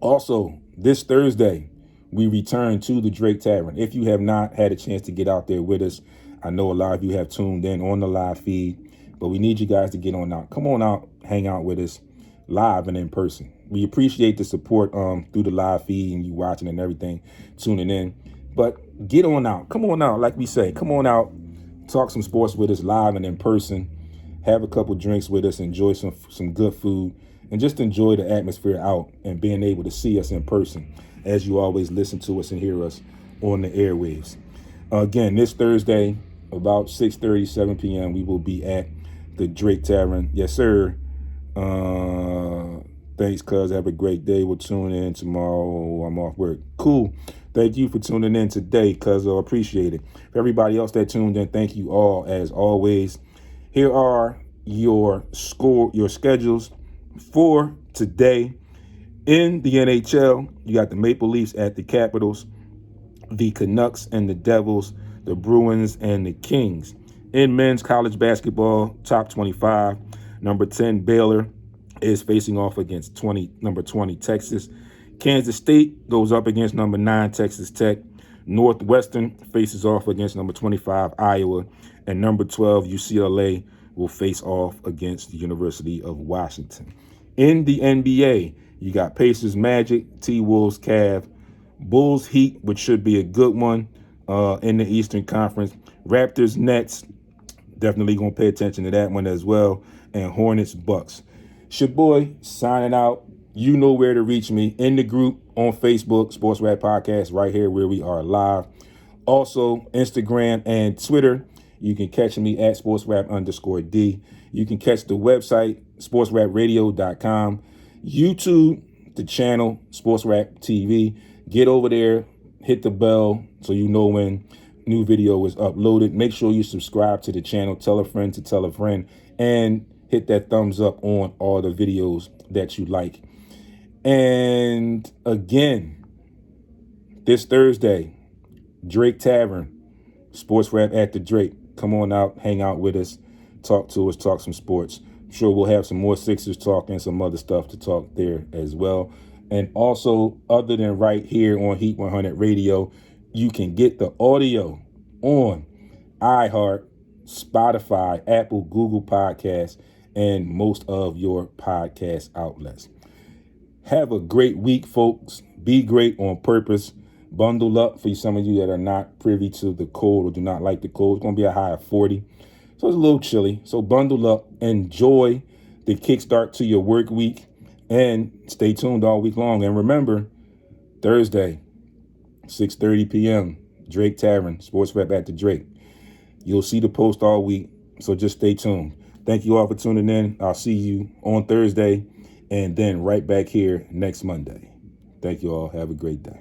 Also, this Thursday, we return to the Drake Tavern. If you have not had a chance to get out there with us, I know a lot of you have tuned in on the live feed, but we need you guys to get on out. Come on out, hang out with us live and in person. We appreciate the support through the live feed and you watching and everything, tuning in. But get on out. Come on out, like we say. Come on out, talk some sports with us live and in person. Have a couple drinks with us, enjoy some good food, and just enjoy the atmosphere out and being able to see us in person as you always listen to us and hear us on the airwaves. Again, this Thursday, about 6:30, 7 p.m., we will be at the Drake Tavern. Yes, sir. Thanks, cuz. Have a great day. We'll tune in tomorrow. I'm off work. Cool. Thank you for tuning in today, cuz. I appreciate it. For everybody else that tuned in, thank you all as always. Here are your schedules for today. In the NHL, you got the Maple Leafs at the Capitals, the Canucks and the Devils, the Bruins and the Kings. In men's college basketball, top 25, number 10 Baylor is facing off against number 20 Texas. Kansas State goes up against number 9 Texas Tech. Northwestern faces off against number 25 Iowa, and number 12 UCLA will face off against the University of Washington. In the NBA, you got Pacers Magic, T-Wolves Cavs, Bulls Heat, which should be a good one in the Eastern Conference. Raptors Nets, definitely going to pay attention to that one as well. And Hornets Bucks. It's your boy signing out. You know where to reach me in the group on Facebook, Sports Rap Podcast, right here where we are live. Also, Instagram and Twitter. You can catch me at SportsRap_D. You can catch the website, SportsRapRadio.com. YouTube, the channel, SportsRap TV. Get over there, hit the bell so you know when new video is uploaded. Make sure you subscribe to the channel. Tell a friend to tell a friend. And hit that thumbs up on all the videos that you like. And again, this Thursday, Drake Tavern, Sports Rap at the Drake. Come on out, hang out with us, talk to us, talk some sports. I'm sure we'll have some more Sixers talk and some other stuff to talk there as well. And also, other than right here on Heat 100 Radio, you can get the audio on iHeart, Spotify, Apple, Google Podcasts, and most of your podcast outlets. Have a great week, folks. Be great on purpose. Bundle up for some of you that are not privy to the cold or do not like the cold. It's going to be a high of 40. So it's a little chilly. So bundle up. Enjoy the kickstart to your work week. And stay tuned all week long. And remember, Thursday, 6:30 p.m., Drake Tavern, Sports Rap at the Drake. You'll see the post all week. So just stay tuned. Thank you all for tuning in. I'll see you on Thursday and then right back here next Monday. Thank you all. Have a great day.